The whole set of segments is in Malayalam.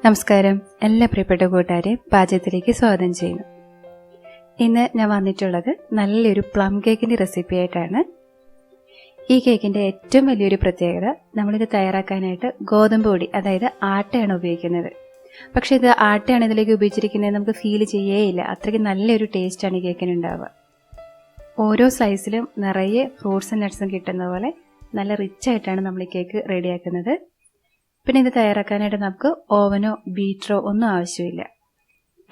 നമസ്കാരം, എല്ലാ പ്രിയപ്പെട്ട കൂട്ടുകാരെ പാചകത്തിലേക്ക് സ്വാഗതം ചെയ്യുന്നു. ഇന്ന് ഞാൻ വന്നിട്ടുള്ളത് നല്ലൊരു പ്ലം കേക്കിൻ്റെ റെസിപ്പി ആയിട്ടാണ്. ഈ കേക്കിൻ്റെ ഏറ്റവും വലിയൊരു പ്രത്യേകത, നമ്മളിത് തയ്യാറാക്കാനായിട്ട് ഗോതമ്പ് പൊടി, അതായത് ആട്ടയാണ് ഉപയോഗിക്കുന്നത്. പക്ഷേ ഇത് ആട്ടയാണ് ഇതിലേക്ക് ഉപയോഗിച്ചിരിക്കുന്നത് നമുക്ക് ഫീൽ ചെയ്യേയില്ല. അത്രയ്ക്ക് നല്ലൊരു ടേസ്റ്റാണ് ഈ കേക്കിന് ഉണ്ടാവുക. ഓരോ സ്ലൈസിലും നിറയെ ഫ്രൂട്ട്സും നട്ട്സും കിട്ടുന്ന പോലെ നല്ല റിച്ച് ആയിട്ടാണ് നമ്മൾ ഈ കേക്ക് റെഡിയാക്കുന്നത്. പിന്നെ ഇത് തയ്യാറാക്കാനായിട്ട് നമുക്ക് ഓവനോ ബീറ്ററോ ഒന്നും ആവശ്യമില്ല.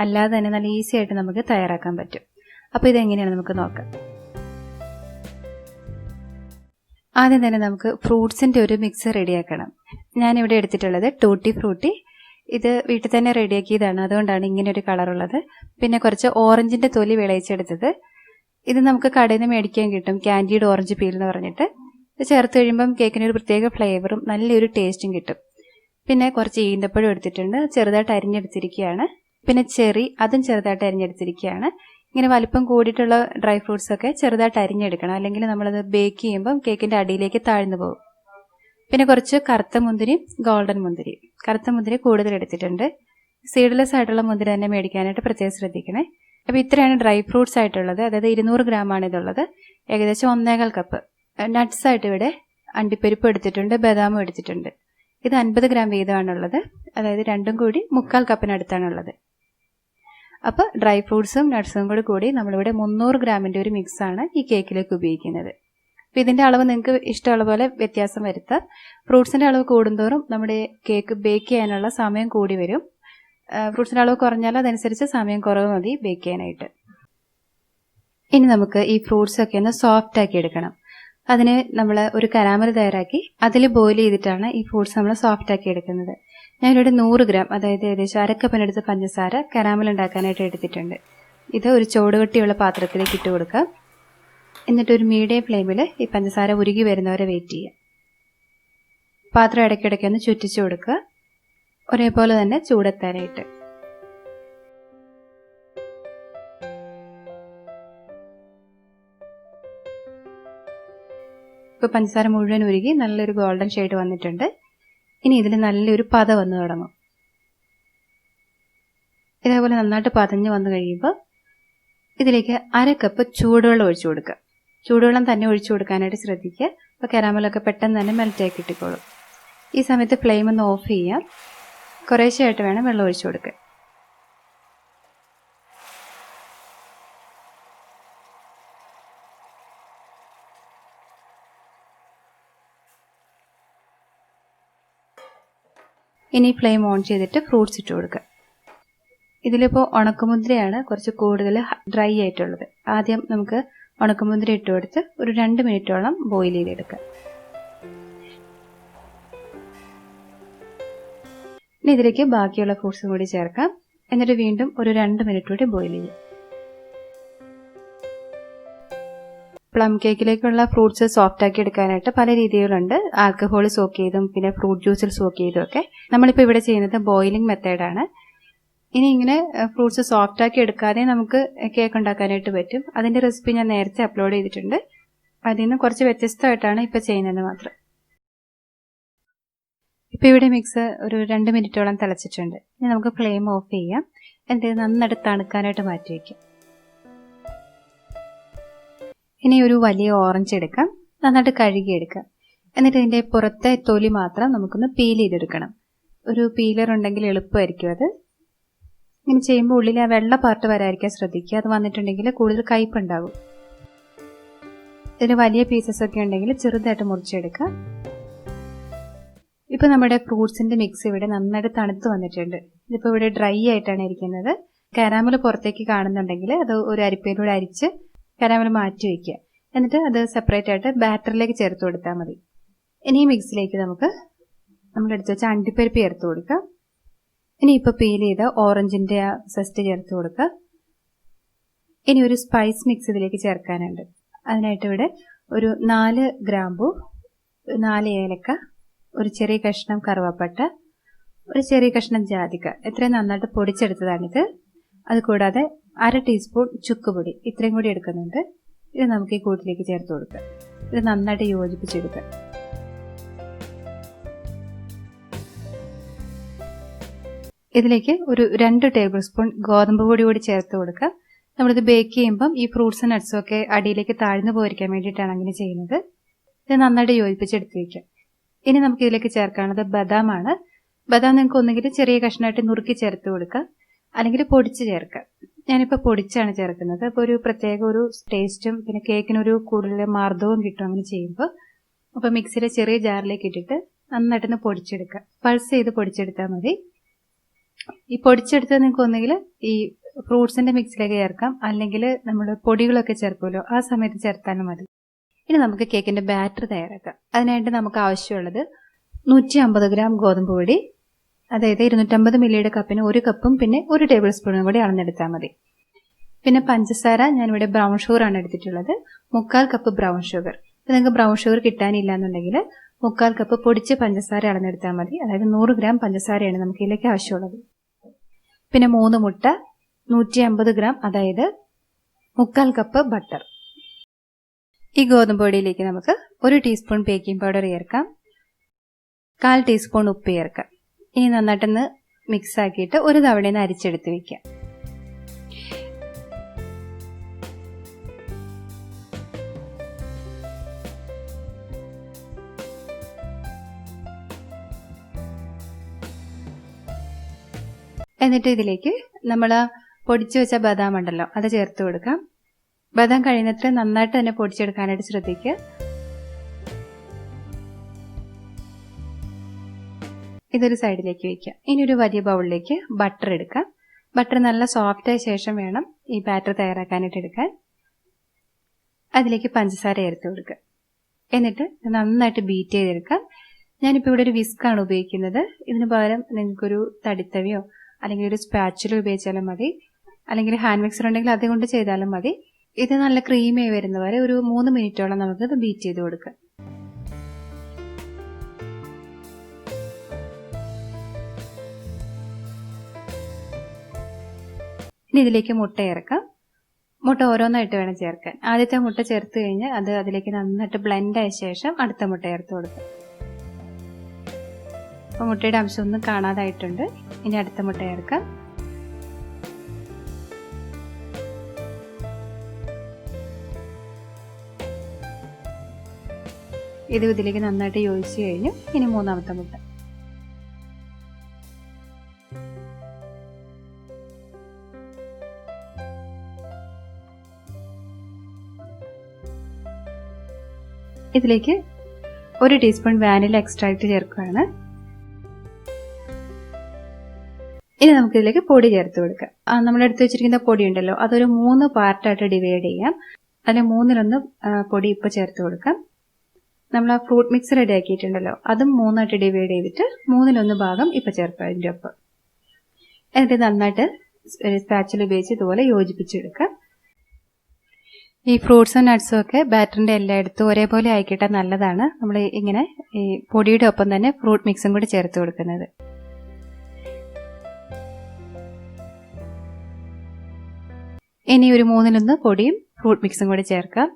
അല്ലാതെ തന്നെ നല്ല ഈസി ആയിട്ട് നമുക്ക് തയ്യാറാക്കാൻ പറ്റും. അപ്പോൾ ഇതെങ്ങനെയാണ് നമുക്ക് നോക്കാം. ആദ്യം തന്നെ നമുക്ക് ഫ്രൂട്ട്സിൻ്റെ ഒരു മിക്സ് റെഡിയാക്കണം. ഞാനിവിടെ എടുത്തിട്ടുള്ളത് ടൂട്ടി ഫ്രൂട്ടി. ഇത് വീട്ടിൽ തന്നെ റെഡിയാക്കിയതാണ്, അതുകൊണ്ടാണ് ഇങ്ങനെ ഒരു കളറുള്ളത്. പിന്നെ കുറച്ച് ഓറഞ്ചിൻ്റെ തൊലി വിളയിച്ചെടുത്തത്. ഇത് നമുക്ക് കടയിൽ നിന്ന് മേടിക്കാൻ കിട്ടും, ക്യാൻഡീഡ് ഓറഞ്ച് പീൽ എന്ന് പറഞ്ഞിട്ട്. ഇത് ചേർത്ത് കഴിയുമ്പം കേക്കിനൊരു പ്രത്യേക ഫ്ലേവറും നല്ലൊരു ടേസ്റ്റും കിട്ടും. പിന്നെ കുറച്ച് ഈന്തപ്പഴം എടുത്തിട്ടുണ്ട്, ചെറുതായിട്ട് അരിഞ്ഞെടുത്തിരിക്കുകയാണ്. പിന്നെ ചെറി, അതും ചെറുതായിട്ട് അരിഞ്ഞെടുത്തിരിക്കുകയാണ്. ഇങ്ങനെ വലിപ്പം കൂടിയിട്ടുള്ള ഡ്രൈ ഫ്രൂട്ട്സ് ഒക്കെ ചെറുതായിട്ട് അരിഞ്ഞെടുക്കണം, അല്ലെങ്കിൽ നമ്മളത് ബേക്ക് ചെയ്യുമ്പം കേക്കിൻ്റെ അടിയിലേക്ക് താഴ്ന്നു പോകും. പിന്നെ കുറച്ച് കറുത്ത മുന്തിരിയും ഗോൾഡൻ മുന്തിരി. കറുത്ത മുന്തിരി കൂടുതൽ എടുത്തിട്ടുണ്ട്. സീഡ്ലെസ് ആയിട്ടുള്ള മുന്തിരി തന്നെ മേടിക്കാനായിട്ട് പ്രത്യേകം ശ്രദ്ധിക്കണേ. അപ്പോൾ ഇത്രയാണ് ഡ്രൈ ഫ്രൂട്ട്സ് ആയിട്ടുള്ളത്. അതായത് 200 ഗ്രാമാണ് ഇതുള്ളത്, ഏകദേശം 1.25 കപ്പ്. നട്ട്സ് ആയിട്ട് ഇവിടെ അണ്ടിപ്പരിപ്പ് എടുത്തിട്ടുണ്ട്, ബദാമും എടുത്തിട്ടുണ്ട്. ഇത് 50 ഗ്രാം വീതമാണുള്ളത്, അതായത് രണ്ടും കൂടി 3/4 കപ്പിനടുത്താണുള്ളത്. അപ്പോൾ ഡ്രൈ ഫ്രൂട്ട്സും നട്ട്സും കൂടി നമ്മളിവിടെ 300 ഗ്രാമിൻ്റെ ഒരു മിക്സാണ് ഈ കേക്കിലേക്ക് ഉപയോഗിക്കുന്നത്. അപ്പോൾ ഇതിൻ്റെ അളവ് നിങ്ങൾക്ക് ഇഷ്ടമുള്ള പോലെ വ്യത്യാസം വരുത്താം. ഫ്രൂട്ട്സിൻ്റെ അളവ് കൂടുന്തോറും നമ്മുടെ കേക്ക് ബേക്ക് ചെയ്യാനുള്ള സമയം കൂടി വരും. ഫ്രൂട്ട്സിൻ്റെ അളവ് കുറഞ്ഞാൽ അതനുസരിച്ച് സമയം കുറവ് മതി ബേക്ക് ചെയ്യാനായിട്ട്. ഇനി നമുക്ക് ഈ ഫ്രൂട്ട്സൊക്കെ ഒന്ന് സോഫ്റ്റ് ആക്കി എടുക്കണം. അതിന് നമ്മൾ ഒരു കരാമൽ തയ്യാറാക്കി അതിൽ ബോയിൽ ചെയ്തിട്ടാണ് ഈ ഫ്രൂട്ട്സ് നമ്മൾ സോഫ്റ്റ് ആക്കി എടുക്കുന്നത്. ഞാനിവിടെ 100 ഗ്രാം, അതായത് ഏകദേശം അരക്കപ്പിനടുത്ത് പഞ്ചസാര കരാമൽ ഉണ്ടാക്കാനായിട്ട് എടുത്തിട്ടുണ്ട്. ഇത് ഒരു ചൂടുകട്ടിയുള്ള പാത്രത്തിലേക്ക് ഇട്ട് കൊടുക്കാം. എന്നിട്ട് ഒരു മീഡിയം ഫ്ലെയിമിൽ ഈ പഞ്ചസാര ഉരുകി വരുന്നവരെ വെയിറ്റ് ചെയ്യുക. പാത്രം ഇടയ്ക്കിടയ്ക്ക് ഒന്ന് ചുറ്റിച്ചു കൊടുക്കുക, ഒരേപോലെ തന്നെ ചൂടെത്താനായിട്ട്. ഇപ്പോൾ പഞ്ചസാര മുഴുവൻ ഉരുകി നല്ലൊരു ഗോൾഡൻ ഷെയ്ഡ് വന്നിട്ടുണ്ട്. ഇനി ഇതിൽ നല്ലൊരു പത വന്നു തുടങ്ങും. ഇതേപോലെ നന്നായിട്ട് പതഞ്ഞ് വന്നു കഴിയുമ്പോൾ ഇതിലേക്ക് 1/2 കപ്പ് ചൂടുവെള്ളം ഒഴിച്ചു കൊടുക്കുക. ചൂടുവെള്ളം തന്നെ ഒഴിച്ചു കൊടുക്കാനായിട്ട് ശ്രദ്ധിക്കുക. അപ്പോൾ കരാമലൊക്കെ പെട്ടെന്ന് തന്നെ മെൽറ്റായി കിട്ടിക്കോളും. ഈ സമയത്ത് ഫ്ലെയിം ഒന്ന് ഓഫ് ചെയ്യാം. കുറേശ്ശെയായിട്ട് വേണം വെള്ളം ഒഴിച്ചു കൊടുക്കുക. ഇനി ഫ്ലെയിം ഓൺ ചെയ്തിട്ട് ഫ്രൂട്ട്സ് ഇട്ട് കൊടുക്കുക. ഇതിലിപ്പോൾ ഉണക്കമുന്തിരിയാണ് കുറച്ച് കൂടുതൽ ഡ്രൈ ആയിട്ടുള്ളത്. ആദ്യം നമുക്ക് ഉണക്കമുന്തിരി ഇട്ട് കൊടുത്ത് ഒരു 2 മിനിറ്റോളം ബോയിൽ ചെയ്തെടുക്കാം. ഇനി ഇതിലേക്ക് ബാക്കിയുള്ള ഫ്രൂട്ട്സും കൂടി ചേർക്കാം. എന്നിട്ട് വീണ്ടും ഒരു 2 മിനിറ്റ് കൂടി ബോയിൽ ചെയ്യാം. പ്ലം കേക്കിലേക്കുള്ള ഫ്രൂട്ട്സ് സോഫ്റ്റ് ആക്കി എടുക്കാനായിട്ട് പല രീതികളുണ്ട്. ആൽക്കഹോൾ സോക്ക് ചെയ്തും പിന്നെ ഫ്രൂട്ട് ജ്യൂസിൽ സോക്ക് ചെയ്തും ഒക്കെ. നമ്മളിപ്പോൾ ഇവിടെ ചെയ്യുന്നത് ബോയിലിംഗ് മെത്തേഡാണ്. ഇനി ഇങ്ങനെ ഫ്രൂട്ട്സ് സോഫ്റ്റ് ആക്കി എടുക്കാതെ നമുക്ക് കേക്ക് ഉണ്ടാക്കാനായിട്ട് പറ്റും. അതിൻ്റെ റെസിപ്പി ഞാൻ നേരത്തെ അപ്ലോഡ് ചെയ്തിട്ടുണ്ട്. അതിൽ നിന്ന് കുറച്ച് വ്യത്യസ്തമായിട്ടാണ് ഇപ്പോൾ ചെയ്യുന്നത് മാത്രം. ഇപ്പോൾ ഇവിടെ മിക്സ് ഒരു 2 മിനിറ്റോളം തിളച്ചിട്ടുണ്ട്. ഇനി നമുക്ക് ഫ്ലെയിം ഓഫ് ചെയ്യാം. എന്നിട്ട് നന്നായിട്ട് തണുക്കാനായിട്ട് മാറ്റി വയ്ക്കാം. ഇനി ഒരു വലിയ ഓറഞ്ച് എടുക്കാം, നന്നായിട്ട് കഴുകിയെടുക്കാം. എന്നിട്ട് ഇതിൻ്റെ പുറത്തെ തൊലി മാത്രം നമുക്കൊന്ന് പീൽ ചെയ്തെടുക്കണം. ഒരു പീലർ ഉണ്ടെങ്കിൽ എളുപ്പമായിരിക്കും അത്. ഇങ്ങനെ ചെയ്യുമ്പോൾ ഉള്ളിൽ ആ വെള്ള പാർട്ട് വരാതിരിക്കാൻ ശ്രദ്ധിക്കുക. അത് വന്നിട്ടുണ്ടെങ്കിൽ കൂടുതൽ കയ്പുണ്ടാകും. ഇതിൽ വലിയ പീസസ് ഒക്കെ ഉണ്ടെങ്കിൽ ചെറുതായിട്ട് മുറിച്ചെടുക്കുക. ഇപ്പോൾ നമ്മുടെ ഫ്രൂട്ട്സിൻ്റെ മിക്സ് ഇവിടെ നന്നായിട്ട് തണുത്ത് വന്നിട്ടുണ്ട്. ഇതിപ്പോൾ ഇവിടെ ഡ്രൈ ആയിട്ടാണ് ഇരിക്കുന്നത്. കാരാമൽ പുറത്തേക്ക് കാണുന്നുണ്ടെങ്കിൽ അത് ഒരു അരിപ്പയിലൂടെ അരിച്ച് കരാമൽ മാറ്റി വയ്ക്കുക. എന്നിട്ട് അത് സെപ്പറേറ്റ് ആയിട്ട് ബാറ്ററിലേക്ക് ചേർത്ത് കൊടുത്താൽ മതി. ഇനി ഈ മിക്സിലേക്ക് നമ്മൾ എടുത്ത് വെച്ച അണ്ടിപ്പരിപ്പ് ചേർത്ത് കൊടുക്കുക. ഇനി ഇപ്പോൾ പീൽ ചെയ്ത ഓറഞ്ചിൻ്റെ ആ സെസ്റ്റ് ചേർത്ത് കൊടുക്കുക. ഇനി ഒരു സ്പൈസ് മിക്സ് ഇതിലേക്ക് ചേർക്കാനുണ്ട്. അതിനായിട്ട് ഇവിടെ ഒരു 4 ഗ്രാമ്പൂ, 4 ഏലക്ക, ഒരു ചെറിയ കഷ്ണം കറുവപ്പട്ട, ഒരു ചെറിയ കഷ്ണം ജാതിക്ക, ഇത്രയും നന്നായിട്ട് പൊടിച്ചെടുത്തതാണിത്. അതുകൂടാതെ 1/2 ടീസ്പൂൺ ചുക്കുപൊടി, ഇത്രയും കൂടി എടുക്കുന്നുണ്ട്. ഇത് നമുക്ക് ഈ കൂട്ടിലേക്ക് ചേർത്ത് കൊടുക്കാം. ഇത് നന്നായിട്ട് യോജിപ്പിച്ചെടുക്കാം. ഇതിലേക്ക് ഒരു 2 ടേബിൾ സ്പൂൺ ഗോതമ്പ് പൊടി കൂടി ചേർത്ത് കൊടുക്കാം. നമ്മളിത് ബേക്ക് ചെയ്യുമ്പം ഈ ഫ്രൂട്ട്സും നട്ട്സും ഒക്കെ അടിയിലേക്ക് താഴ്ന്നു പോയിരിക്കാൻ വേണ്ടിയിട്ടാണ് അങ്ങനെ ചെയ്യുന്നത്. ഇത് നന്നായിട്ട് യോജിപ്പിച്ചെടുത്ത് വയ്ക്കാം. ഇനി നമുക്ക് ഇതിലേക്ക് ചേർക്കാനുള്ളത് ബദാമാണ്. ബദാം നിങ്ങൾക്ക് ഒന്നുകിൽ ചെറിയ കഷ്ണമായിട്ട് നുറുക്കി ചേർത്ത് കൊടുക്കാം, അല്ലെങ്കിൽ പൊടിച്ച് ചേർക്കാം. ഞാനിപ്പോൾ പൊടിച്ചാണ് ചേർക്കുന്നത്. അപ്പോൾ ഒരു പ്രത്യേക ഒരു ടേസ്റ്റും പിന്നെ കേക്കിനൊരു കൂടുതൽ മാർദ്ദവും കിട്ടും അങ്ങനെ ചെയ്യുമ്പോൾ. അപ്പോൾ മിക്സിയുടെ ചെറിയ ജാറിലേക്ക് ഇട്ടിട്ട് നന്നായിട്ടൊന്ന് പൊടിച്ചെടുക്കാം. പൾസ് ചെയ്ത് പൊടിച്ചെടുത്താൽ മതി. ഈ പൊടിച്ചെടുത്തത് നിങ്ങൾക്ക് ഒന്നുകിൽ ഈ ഫ്രൂട്ട്സിന്റെ മിക്സിലേക്ക് ചേർക്കാം, അല്ലെങ്കിൽ നമ്മൾ പൊടികളൊക്കെ ചേർക്കുമല്ലോ ആ സമയത്ത് ചേർത്താലും മതി. ഇനി നമുക്ക് കേക്കിന്റെ ബാറ്റർ തയ്യാറാക്കാം. അതിനായിട്ട് നമുക്ക് ആവശ്യമുള്ളത് 150 ഗ്രാം ഗോതമ്പ് പൊടി, അതായത് 250 മില്ലിയുടെ കപ്പിന് 1 കപ്പും പിന്നെ 1 ടേബിൾ സ്പൂണും കൂടി അളന്നെടുത്താൽ മതി. പിന്നെ പഞ്ചസാര ഞാനിവിടെ ബ്രൗൺ ഷുഗർ ആണ് എടുത്തിട്ടുള്ളത്, 1/4 കപ്പ് ബ്രൗൺ ഷുഗർ. നിങ്ങൾക്ക് ബ്രൗൺ ഷുഗർ കിട്ടാനില്ല എന്നുണ്ടെങ്കിൽ 1/4 കപ്പ് പൊടിച്ച് പഞ്ചസാര അളന്നെടുത്താൽ മതി. അതായത് 100 ഗ്രാം പഞ്ചസാരയാണ് നമുക്ക് ഇതിലേക്ക് ആവശ്യമുള്ളത്. പിന്നെ 3 മുട്ട, 150 ഗ്രാം അതായത് 1/4 കപ്പ് ബട്ടർ. ഈ ഗോതമ്പ് പൊടിയിലേക്ക് നമുക്ക് 1 ടീസ്പൂൺ ബേക്കിംഗ് പൗഡർ ചേർക്കാം, 1/4 ടീസ്പൂൺ ഉപ്പ് ചേർക്കാം. ഇനി നന്നായിട്ടൊന്ന് മിക്സ് ആക്കിയിട്ട് ഒരു തവണ അരിച്ചെടുത്ത് വെക്കാം. എന്നിട്ട് ഇതിലേക്ക് നമ്മൾ പൊടിച്ചു വെച്ച ബദാം ഉണ്ടല്ലോ അത് ചേർത്ത് കൊടുക്കാം. ബദാം കഴിയുന്നത്ര നന്നായിട്ട് തന്നെ പൊടിച്ചെടുക്കാനായിട്ട് ശ്രദ്ധിക്കുക. ഇതൊരു സൈഡിലേക്ക് വയ്ക്കാം. ഇനി ഒരു വലിയ ബൗളിലേക്ക് ബട്ടർ എടുക്കാം. ബട്ടർ നല്ല സോഫ്റ്റ് ആയ ശേഷം വേണം ഈ ബാറ്റർ തയ്യാറാക്കാനായിട്ട് എടുക്കാൻ. അതിലേക്ക് പഞ്ചസാര ചേർത്ത് കൊടുക്കുക. എന്നിട്ട് നന്നായിട്ട് ബീറ്റ് ചെയ്തെടുക്കാം. ഞാനിപ്പോൾ ഇവിടെ ഒരു വിസ്കാണ് ഉപയോഗിക്കുന്നത്. ഇതിന് പകരം നിങ്ങൾക്കൊരു തടിത്തവിയോ അല്ലെങ്കിൽ ഒരു സ്പാച്ചുല ഉപയോഗിച്ചാലും മതി, അല്ലെങ്കിൽ ഹാൻഡ് മിക്സർ ഉണ്ടെങ്കിൽ അതുകൊണ്ട് ചെയ്താലും മതി. ഇത് നല്ല ക്രീമായി വരുന്നവരെ ഒരു 3 മിനിറ്റോളം നമുക്ക് ഇത് ബീറ്റ് ചെയ്ത് കൊടുക്കാം. ഇനി ഇതിലേക്ക് മുട്ട ചേർക്കാം. മുട്ട ഓരോന്നായിട്ട് വേണം ചേർക്കാൻ. ആദ്യത്തെ മുട്ട ചേർത്ത് കഴിഞ്ഞാൽ അത് അതിലേക്ക് നന്നായിട്ട് ബ്ലെൻഡ് ആയ ശേഷം അടുത്ത മുട്ട ചേർത്ത് കൊടുക്കാം. അപ്പോൾ മുട്ടയുടെ അംശം ഒന്നും കാണാതായിട്ടുണ്ട്. ഇനി അടുത്ത മുട്ട ചേർക്കാം. ഇത് ഇതിലേക്ക് നന്നായിട്ട് യോജിച്ച് കഴിഞ്ഞു. ഇനി മൂന്നാമത്തെ മുട്ട. ഇതിലേക്ക് 1 ടീസ്പൂൺ വാനില എക്സ്ട്രാക്ട് ചേർക്കുകയാണ്. ഇനി നമുക്കിതിലേക്ക് പൊടി ചേർത്ത് കൊടുക്കാം. നമ്മൾ എടുത്തു വെച്ചിരിക്കുന്ന പൊടി ഉണ്ടല്ലോ അതൊരു 3 പാർട്ടായിട്ട് ഡിവൈഡ് ചെയ്യാം. അതിൽ 1/3 പൊടി ഇപ്പോൾ ചേർത്ത് കൊടുക്കാം. നമ്മൾ ആ ഫ്രൂട്ട് മിക്സ് റെഡി ആക്കിയിട്ടുണ്ടല്ലോ അതും 3ആയിട്ട് ഡിവൈഡ് ചെയ്തിട്ട് 1/3 ഭാഗം ഇപ്പോൾ ചേർക്കാം അതിൻ്റെ ഒപ്പം. എന്നിട്ട് നന്നായിട്ട് സ്പാച്ചുല ഉപയോഗിച്ച് ഇതുപോലെ യോജിപ്പിച്ചെടുക്കാം. ഈ ഫ്രൂട്ട്സും നട്ട്സും ഒക്കെ ബാറ്ററിന്റെ എല്ലായിടത്തും ഒരേപോലെ ആയിക്കിട്ടാൽ നല്ലതാണ്. നമ്മൾ ഇങ്ങനെ ഈ പൊടിയുടെ ഒപ്പം തന്നെ ഫ്രൂട്ട് മിക്സും കൂടി ചേർത്ത് കൊടുക്കുന്നത്. ഇനി ഒരു 1/3 പൊടിയും ഫ്രൂട്ട് മിക്സും കൂടി ചേർക്കാം.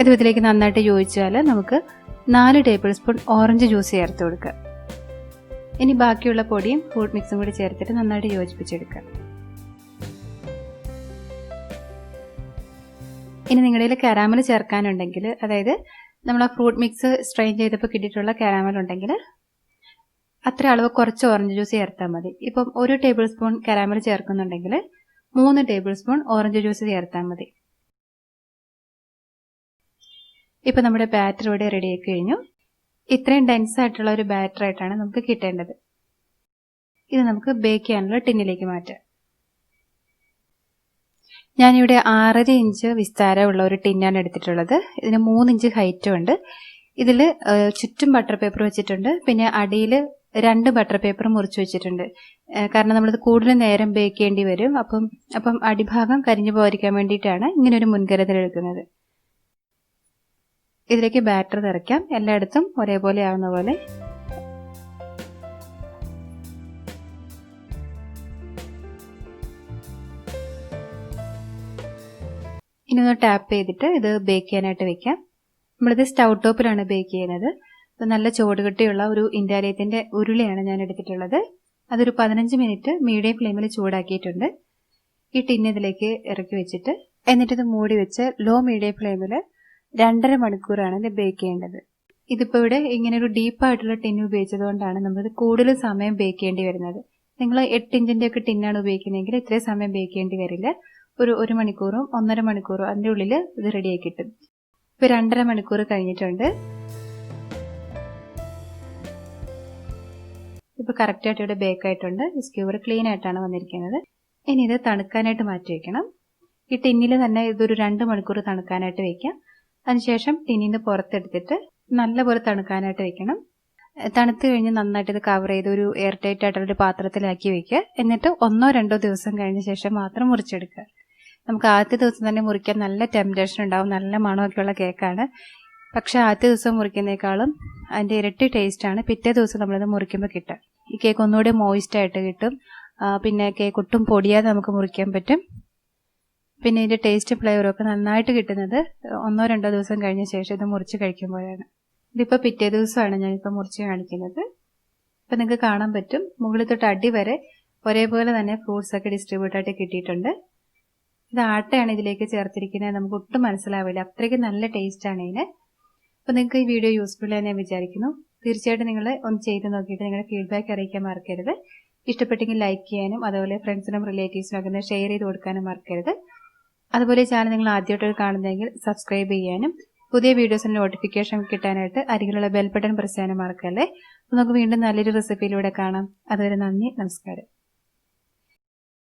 ഇത് ഇതിലേക്ക് നന്നായിട്ട് യോജിച്ചാൽ നമുക്ക് 4 ടേബിൾ സ്പൂൺ ഓറഞ്ച് ജ്യൂസ് ചേർത്ത് കൊടുക്കാം. ഇനി ബാക്കിയുള്ള പൊടിയും ഫ്രൂട്ട് മിക്സും കൂടി ചേർത്തിട്ട് നന്നായിട്ട് യോജിപ്പിച്ചെടുക്കാം. ഇനി നിങ്ങളുടെ കയ്യിൽ കാരാമൽ ചേർക്കാനുണ്ടെങ്കിൽ, അതായത് നമ്മൾ ആ ഫ്രൂട്ട് മിക്സ് സ്ട്രെയിൻ ചെയ്തപ്പോൾ കിട്ടിയിട്ടുള്ള കാരാമൽ ഉണ്ടെങ്കിൽ അത്ര അളവ് കുറച്ച് ഓറഞ്ച് ജ്യൂസ് ചേർത്താൽ മതി. ഇപ്പം 1 ടേബിൾ സ്പൂൺ കാരാമൽ ചേർക്കുന്നുണ്ടെങ്കിൽ 3 ടേബിൾ സ്പൂൺ ഓറഞ്ച് ജ്യൂസ് ചേർത്താൽ മതി. ഇപ്പം നമ്മുടെ ബാറ്റർ ഇവിടെ റെഡി ആക്കി കഴിഞ്ഞു. ഇത്രയും ഡെൻസ് ആയിട്ടുള്ള ഒരു ബാറ്റർ ആയിട്ടാണ് നമുക്ക് കിട്ടേണ്ടത്. ഇത് നമുക്ക് ബേക്ക് ചെയ്യാനുള്ള ടിന്നിലേക്ക് മാറ്റാം. ഞാനിവിടെ 6.5 ഇഞ്ച് വിസ്താരമുള്ള ഒരു ടിന്നാണ് എടുത്തിട്ടുള്ളത്. ഇതിന് 3 ഇഞ്ച് ഹൈറ്റും ഉണ്ട്. ഇതിൽ ചുറ്റും ബട്ടർ പേപ്പർ വെച്ചിട്ടുണ്ട്. പിന്നെ അടിയിൽ 2 ബട്ടർ പേപ്പർ മുറിച്ച് വെച്ചിട്ടുണ്ട്. കാരണം നമ്മളിത് കൂടുതൽ നേരം ബേക്ക് ചെയ്യേണ്ടി വരും. അപ്പം അടിഭാഗം കരിഞ്ഞു പോകാതിരിക്കാൻ വേണ്ടിയിട്ടാണ് ഇങ്ങനെ ഒരു മുൻകരുതൽ എടുക്കുന്നത്. ഇതിലേക്ക് ബാറ്റർ നിറയ്ക്കാം. എല്ലായിടത്തും ഒരേപോലെ ആവുന്ന പോലെ. ഇനി ഒന്ന് ടാപ്പ് ചെയ്തിട്ട് ഇത് ബേക്ക് ചെയ്യാനായിട്ട് വെക്കാം. നമ്മളിത് സ്റ്റൗ ടോപ്പിലാണ് ബേക്ക് ചെയ്യുന്നത്. നല്ല ചൂടുകട്ടിയുള്ള ഒരു ഇന്റാലിയത്തിന്റെ ഉരുളിയാണ് ഞാൻ എടുത്തിട്ടുള്ളത്. അതൊരു 15 മിനിറ്റ് മീഡിയം ഫ്ലെയിമിൽ ചൂടാക്കിയിട്ടുണ്ട്. ഈ ടിന്ന് ഇതിലേക്ക് ഇറക്കി വെച്ചിട്ട് എന്നിട്ട് ഇത് മൂടി വെച്ച് ലോ മീഡിയം ഫ്ലെയിമിൽ 2.5 മണിക്കൂറാണ് ഇത് ബേക്ക് ചെയ്യേണ്ടത്. ഇതിപ്പോൾ ഇവിടെ ഇങ്ങനെ ഒരു ഡീപ്പായിട്ടുള്ള ടിന്ന് ഉപയോഗിച്ചതുകൊണ്ടാണ് നമ്മളിത് കൂടുതൽ സമയം ബേക്ക് ചെയ്യേണ്ടി വരുന്നത്. നിങ്ങൾ 8 ഇഞ്ചിന്റെ ഒക്കെ ടിന്നാണ് ഉപയോഗിക്കുന്നതെങ്കിൽ ഇത്രയും സമയം ബേക്ക് ചെയ്യേണ്ടി വരില്ല. ഒരു 1 മണിക്കൂറും 1.5 മണിക്കൂറും അതിൻ്റെ ഉള്ളിൽ ഇത് റെഡിയായി കിട്ടും. ഇപ്പോൾ 2.5 മണിക്കൂർ കഴിഞ്ഞിട്ടുണ്ട്. ഇപ്പോൾ കറക്റ്റായിട്ട് ഇവിടെ ബേക്ക് ആയിട്ടുണ്ട്. സ്ക്യൂർ ക്ലീൻ ആയിട്ടാണ് വന്നിരിക്കുന്നത്. ഇനി ഇത് തണുക്കാനായിട്ട് മാറ്റി വെക്കണം. ഈ ടിന്നിൽ തന്നെ ഇതൊരു 2 മണിക്കൂർ തണുക്കാനായിട്ട് വെക്കാം. അതിനുശേഷം ടിന്നിൽ നിന്ന് പുറത്തെടുത്തിട്ട് നല്ലപോലെ തണുക്കാനായിട്ട് വെക്കണം. തണുത്ത് കഴിഞ്ഞ് നന്നായിട്ട് ഇത് കവർ ചെയ്ത് ഒരു എയർ ടൈറ്റ് ആയിട്ടുള്ളൊരു പാത്രത്തിലാക്കി വെക്കുക. എന്നിട്ട് 1-2 ദിവസം കഴിഞ്ഞ ശേഷം മാത്രം മുറിച്ചെടുക്കുക. നമുക്ക് ആദ്യത്തെ ദിവസം തന്നെ മുറിക്കാൻ നല്ല ടെംപ്റ്റേഷൻ ഉണ്ടാവും. നല്ല മണമൊക്കെയുള്ള കേക്കാണ്. പക്ഷെ ആദ്യത്തെ ദിവസം മുറിക്കുന്നേക്കാളും അതിൻ്റെ ഇരട്ടി ടേസ്റ്റാണ് പിറ്റേ ദിവസം നമ്മളിത് മുറിക്കുമ്പോൾ കിട്ടുക. ഈ കേക്ക് ഒന്നുകൂടി മോയിസ്റ്റ് ആയിട്ട് കിട്ടും. പിന്നെ കേക്ക് ഒട്ടും പൊടിയാതെ നമുക്ക് മുറിക്കാൻ പറ്റും. പിന്നെ ഇതിൻ്റെ ടേസ്റ്റ് ഫ്ലേവറും ഒക്കെ നന്നായിട്ട് കിട്ടുന്നത് 1-2 ദിവസം കഴിഞ്ഞ ശേഷം ഇത് മുറിച്ച് കഴിക്കുമ്പോഴാണ്. ഇതിപ്പോൾ പിറ്റേ ദിവസമാണ് ഞാനിപ്പോൾ മുറിച്ച് കാണിക്കുന്നത്. ഇപ്പം നിങ്ങൾക്ക് കാണാൻ പറ്റും മുകളിൽ തൊട്ട് അടി വരെ ഒരേപോലെ തന്നെ ഫ്രൂട്ട്സ് ഒക്കെ ഡിസ്ട്രിബ്യൂട്ട് ആയിട്ട് കിട്ടിയിട്ടുണ്ട്. ഇത് ആട്ടയാണ് ഇതിലേക്ക് ചേർത്തിരിക്കുന്നത്. നമുക്ക് ഒട്ടും മനസ്സിലാവില്ല, അത്രയ്ക്ക് നല്ല ടേസ്റ്റാണ് ഇതിന്. അപ്പോൾ നിങ്ങൾക്ക് ഈ വീഡിയോ യൂസ്ഫുൾ ആയി ഞാൻ വിചാരിക്കുന്നു. തീർച്ചയായിട്ടും നിങ്ങൾ ഒന്ന് ചെയ്ത് നോക്കിയിട്ട് നിങ്ങളുടെ ഫീഡ്ബാക്ക് അറിയിക്കാൻ മറക്കരുത്. ഇഷ്ടപ്പെട്ടെങ്കിൽ ലൈക്ക് ചെയ്യാനും അതുപോലെ ഫ്രണ്ട്സിനും റിലേറ്റീവ്സിനും ഒക്കെ ഷെയർ ചെയ്ത് കൊടുക്കാനും മറക്കരുത്. അതുപോലെ ചാനൽ നിങ്ങൾ ആദ്യമായിട്ട് കാണുന്നതെങ്കിൽ സബ്സ്ക്രൈബ് ചെയ്യാനും പുതിയ വീഡിയോസിന് നോട്ടിഫിക്കേഷൻ കിട്ടാനായിട്ട് അരികിലുള്ള ബെൽ ബട്ടൺ പ്രസ് ചെയ്യാനും മറക്കല്ലേ. നമുക്ക് വീണ്ടും നല്ലൊരു റെസിപ്പിയിലൂടെ കാണാം. അതുവരെ നന്ദി, നമസ്കാരം.